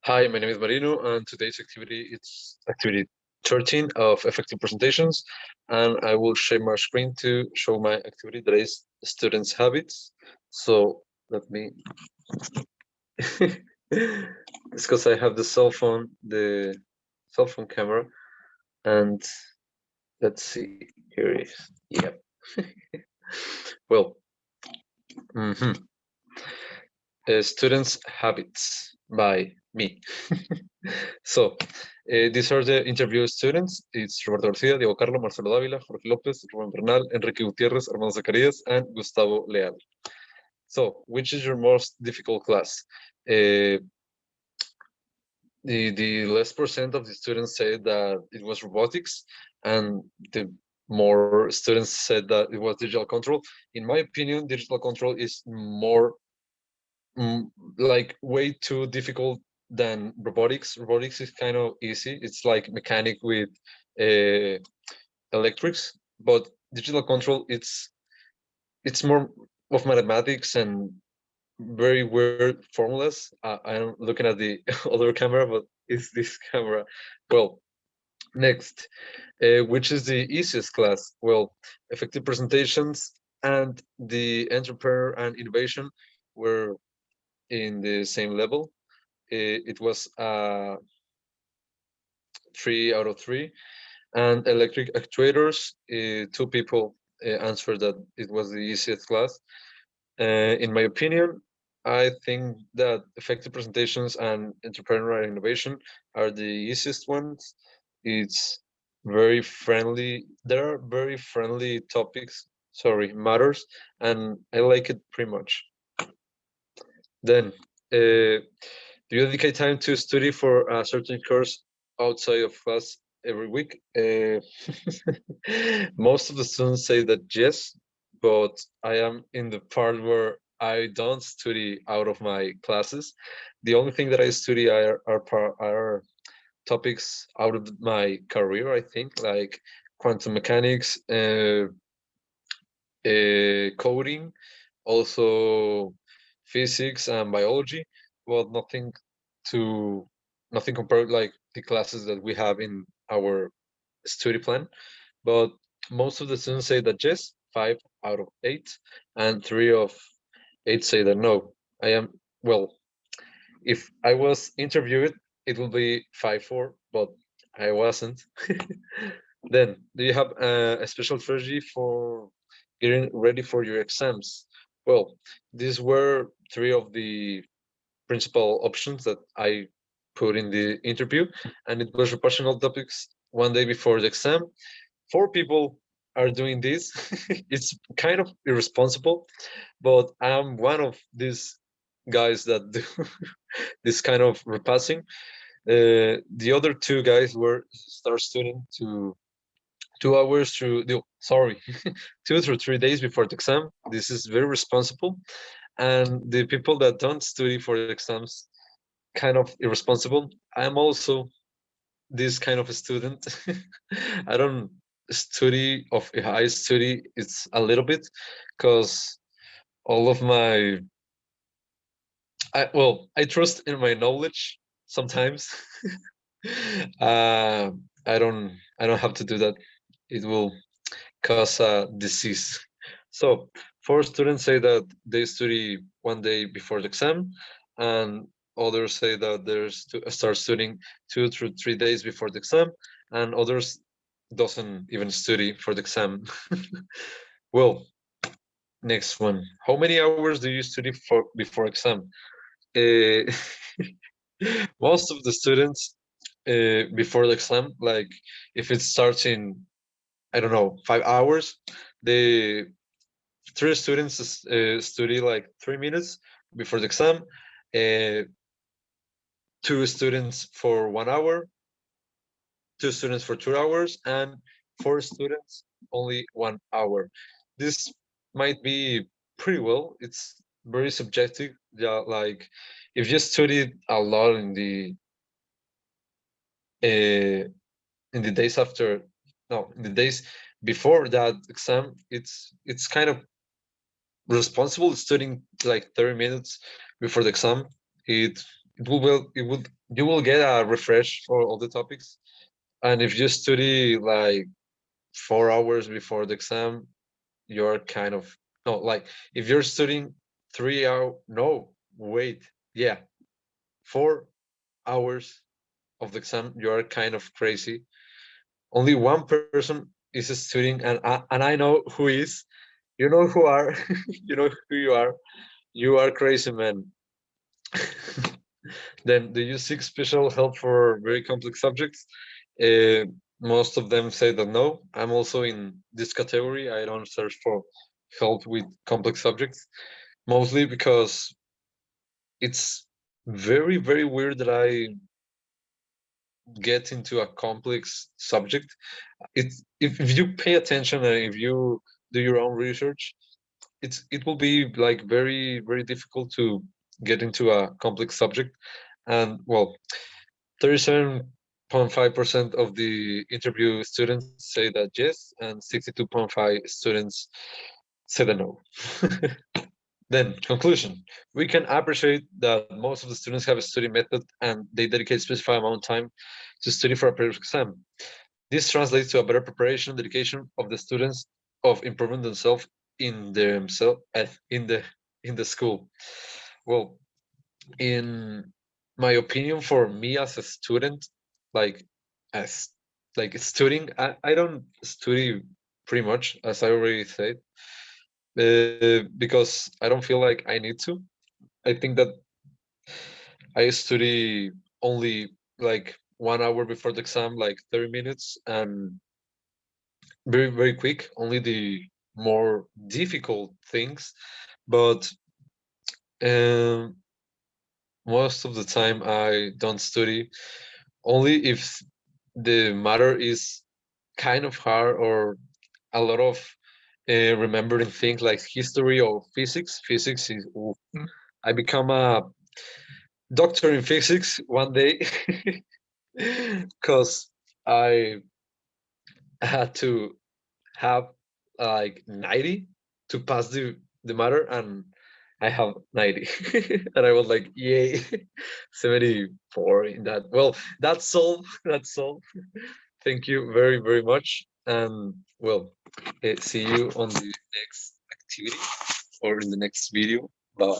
Hi, my name is Marino, and today's activity is activity 13 of effective presentations, and I will share my screen to show my activity that is students' habits. So let me. It's because I have the cell phone camera, and let's see. Here it is. Yeah. Well, mhm. Students' habits by me. So, these are the interview students. It's Roberto Garcia, Diego Carlo, Marcelo Dávila, Jorge López, Rubén Bernal, Enrique Gutiérrez, Armando Zacarías, and Gustavo Leal. So, which is your most difficult class? Uh, the less percent of the students said that it was robotics, and the more students said that it was digital control. In my opinion, digital control is more mm, like way too difficult than robotics. Robotics is kind of easy. It's like mechanic with uh, electrics, but digital control it's more of mathematics and very weird formulas. I'm looking at the other camera, but it's this camera. Well, next, which is the easiest class? Well, effective presentations and the entrepreneur and innovation were in the same level. It was 3 out of 3, and electric actuators. Two people answered that it was the easiest class. In my opinion, I think that effective presentations and entrepreneurial innovation are the easiest ones. It's very friendly. There are very friendly topics. Sorry, matters, and I like it pretty much. Then, do you dedicate time to study for a certain course outside of class every week? Most of the students say that yes, but I am in the part where I don't study out of my classes. The only thing that I study are topics out of my career, I think, like quantum mechanics, coding, also physics and biology, but to nothing compared like the classes that we have in our study plan. But most of the students say that yes, 5 out of 8, and 3 of 8 say that no. I am well. If I was interviewed, it will be 5-4, but I wasn't. Then, do you have a special strategy for getting ready for your exams? Well, these were 3 of the principal options that I put in the interview, and it was repassing all topics 1 day before the exam. 4 people are doing this. It's kind of irresponsible, but I'm one of these guys that do this kind of repassing. The other 2 guys were start studying to 2 hours through the sorry 2 through 3 days before the exam. This is very responsible, and the people that don't study for the exams kind of irresponsible. I'm also this kind of a student. I don't study of I study it's a little bit because all of my I trust in my knowledge sometimes. I don't have to do that. It will cause a disease. So 4 students say that they study 1 day before the exam, and others say that there's to start studying 2 through 3 days before the exam, and others doesn't even study for the exam. Well, next one. How many hours do you study for before exam? Uh, most of the students before the exam, like if it starts in I don't know 5 hours, they 3 students study like 3 minutes before the exam, uh, 2 students for 1 hour, 2 students for 2 hours, and 4 students only 1 hour. This might be pretty well. It's very subjective. Yeah, like if you studied a lot uh, in the days after, no, in the days before that exam, it's kind of responsible studying like 30 minutes before the exam. It you will get a refresh for all the topics. And if you study like 4 hours before the exam, you're kind of no, like if you're studying 3 hour, no, wait, yeah, 4 hours of the exam, you're kind of crazy. Only one person is studying, and I know who is. You know who are. You know who you are. You are crazy, man. Then, do you seek special help for very complex subjects? Uh, Most of them say that no. I'm also in this category. I don't search for help with complex subjects, mostly because it's very, very weird that I get into a complex subject. It's if you pay attention and if you do your own research, it will be like very, very difficult to get into a complex subject. And well, 37.5% of the interview students say that yes, and 62.5 students say that no. Then, conclusion. We can appreciate that most of the students have a study method and they dedicate specified amount of time to study for a period exam. This translates to a better preparation, dedication of the students of improving themselves in themselves in the school. Well, in my opinion, for me as a student, like as like studying, I don't study pretty much, as I already said, because I don't feel like I need to. I think that I study only like 1 hour before the exam, like 30 minutes, and very, very quick, only the more difficult things. But um, most of the time, I don't study only if the matter is kind of hard or a lot of remembering things like history or physics. Physics is, oof. I become a doctor in physics one day because I had to have like 90 to pass the matter, and I have 90. And I was like, yay, 74 in that. Well, that's all. That's all. Thank you very, very much. And well, see you on the next activity or in the next video. Bye.